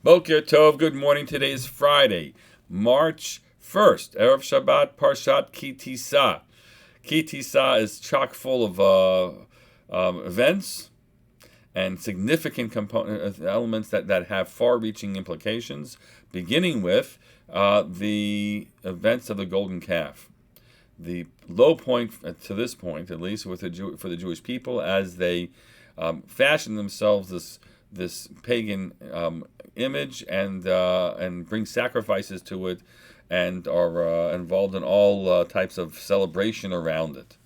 Boker Tov, good morning. Today is Friday, March 1st, Erev Shabbat, Parshat Ki Tisa. Ki Tisa is chock full of events and significant component elements that have far-reaching implications, beginning with the events of the golden calf. The low point to this point, at least with for the Jewish people, as they fashion themselves this pagan image and bring sacrifices to it, and are involved in all types of celebration around it.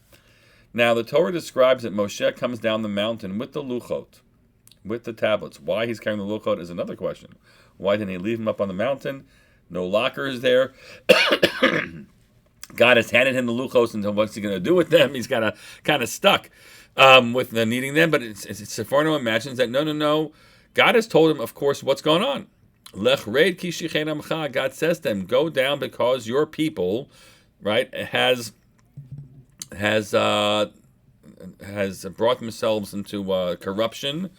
Now, the Torah describes that Moshe comes down the mountain with the luchot, with the tablets. Why he's carrying the luchot is another question. Why didn't he leave them up on the mountain? No lockers there. God has handed him the luchos, and what's he going to do with them? He's kind of stuck with needing them. But Seforno imagines that no. God has told him, of course, what's going on. Lech reid ki shichen amcha. God says to them, go down because your people, right, has brought themselves into corruption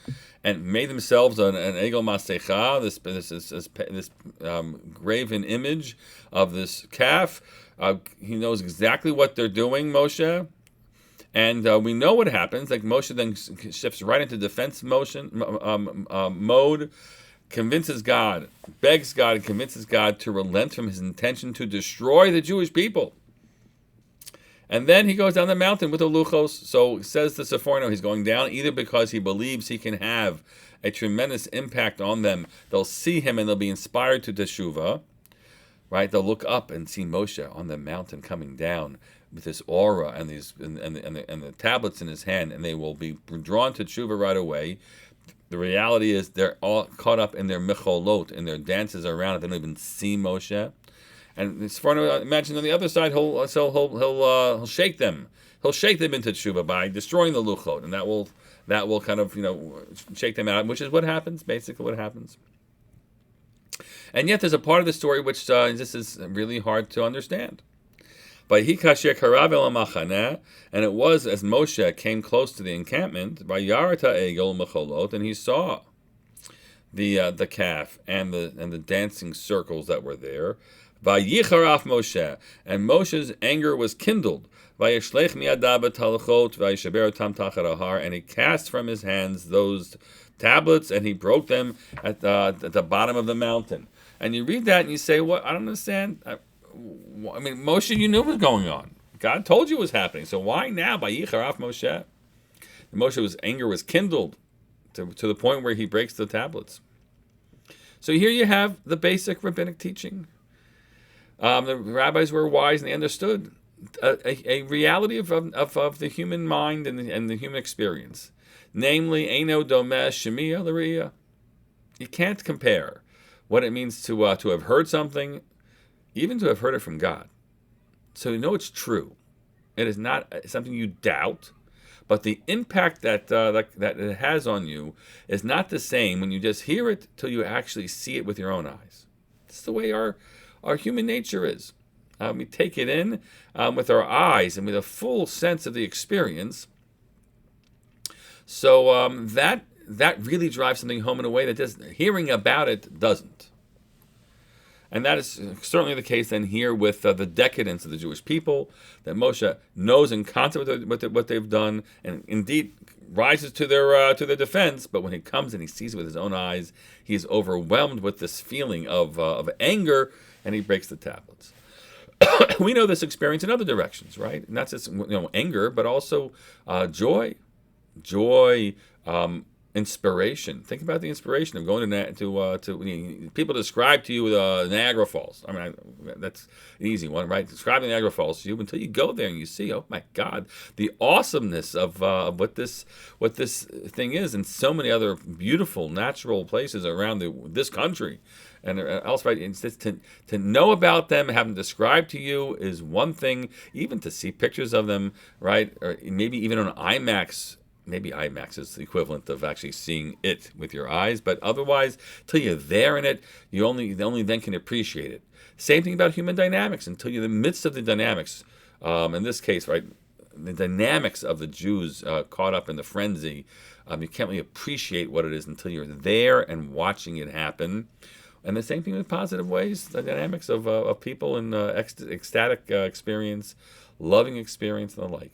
and made themselves an egel masecha, this graven image of this calf. He knows exactly what they're doing, Moshe. And we know what happens. Like Moshe then shifts right into defense mode, convinces God, begs God, and convinces God to relent from his intention to destroy the Jewish people. And then he goes down the mountain with the luchos. So says the Seforno, he's going down either because he believes he can have a tremendous impact on them. They'll see him and they'll be inspired to teshuvah. Right? They'll look up and see Moshe on the mountain coming down with this aura and the tablets in his hand, and they will be drawn to tshuva right away. The reality is they're all caught up in their mecholot, in their dances around it. They don't even see Moshe. And it's fun to imagine on the other side, he'll shake them. He'll shake them into tshuva by destroying the luchot, and that will kind of shake them out, which is what happens. Basically, what happens. And yet, there's a part of the story which this is really hard to understand. And it was as Moshe came close to the encampment, and he saw the calf and the dancing circles that were there. Moshe, and Moshe's anger was kindled. And he cast from his hands those tablets, and he broke them at the bottom of the mountain. And you read that and you say, "What? I don't understand." I mean, Moshe, you knew what was going on. God told you what was happening. So why now? By Yicharaf Moshe, Moshe's anger was kindled to the point where he breaks the tablets. So here you have the basic rabbinic teaching. The rabbis were wise and they understood a reality of the human mind and the human experience. Namely, Eino Domeh Shemiya L'Riyah. You can't compare what it means to have heard something, even to have heard it from God. So you know it's true. It is not something you doubt, but the impact that it has on you is not the same when you just hear it till you actually see it with your own eyes. It's the way our human nature is. We take it in with our eyes and with a full sense of the experience. So that really drives something home in a way that just hearing about it doesn't. And that is certainly the case then here with the decadence of the Jewish people, that Moshe knows in concept what they've done, and indeed rises to their defense. But when he comes and he sees it with his own eyes, he's overwhelmed with this feeling of anger, and he breaks the tablets. We know this experience in other directions, right? Not just anger, but also joy, inspiration. Think about the inspiration of going to people describe to you Niagara Falls. I mean, that's an easy one, right? Describing Niagara Falls to you until you go there and you see, oh my God, the awesomeness of what this thing is, and so many other beautiful natural places around this country and else, right? It's just to know about them, have them described to you is one thing. Even to see pictures of them, right, or maybe even on IMAX. Maybe IMAX is the equivalent of actually seeing it with your eyes, but otherwise, till you're there in it, you only then can appreciate it. Same thing about human dynamics. Until you're in the midst of the dynamics, in this case, right, the dynamics of the Jews caught up in the frenzy. You can't really appreciate what it is until you're there and watching it happen. And the same thing with positive ways, the dynamics of people in ecstatic experience, loving experience, and the like.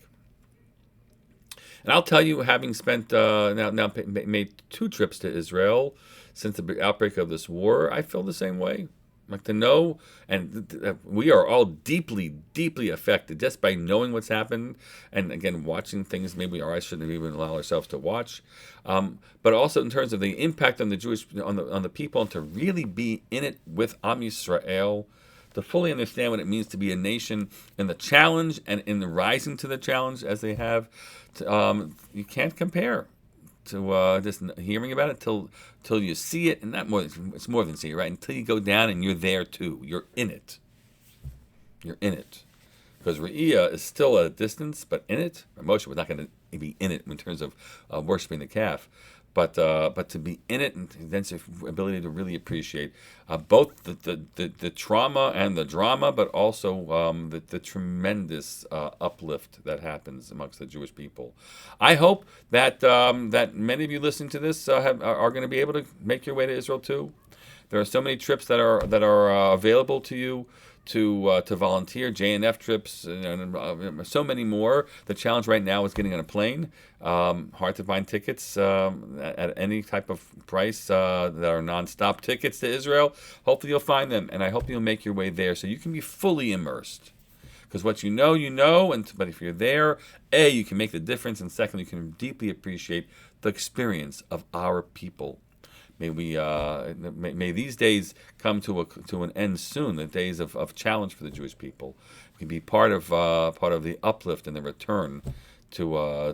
And I'll tell you, having spent made 2 trips to Israel since the outbreak of this war, I feel the same way. Like to know, and we are all deeply, deeply affected just by knowing what's happened, and again watching things maybe our eyes shouldn't even allow ourselves to watch, but also in terms of the impact on the Jewish on the people, and to really be in it with Am Yisrael, to fully understand what it means to be a nation in the challenge and in the rising to the challenge as they have. You can't compare to just hearing about it till you see it, and it's more than see it, right? Until you go down and you're there too. You're in it. You're in it. Because Re'iyah is still at a distance, but in it, Moshe was not going to be in it in terms of worshiping the calf. But to be in it, and then the ability to really appreciate both the trauma and the drama, but also the tremendous uplift that happens amongst the Jewish people. I hope that that many of you listening to this are going to be able to make your way to Israel too. There are so many trips that are available to you to volunteer, JNF trips, and so many more. The challenge right now is getting on a plane. Hard to find tickets at any type of price that are nonstop tickets to Israel. Hopefully you'll find them, and I hope you'll make your way there so you can be fully immersed. Because what you know, but if you're there, A, you can make the difference, and second, you can deeply appreciate the experience of our people. May these days come to an end soon. The days of challenge for the Jewish people. We can be part of the uplift and the return to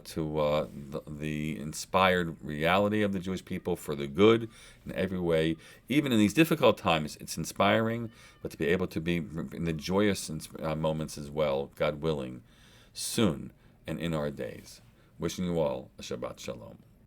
the inspired reality of the Jewish people for the good in every way. Even in these difficult times, it's inspiring. But to be able to be in the joyous moments as well, God willing, soon and in our days. Wishing you all a Shabbat Shalom.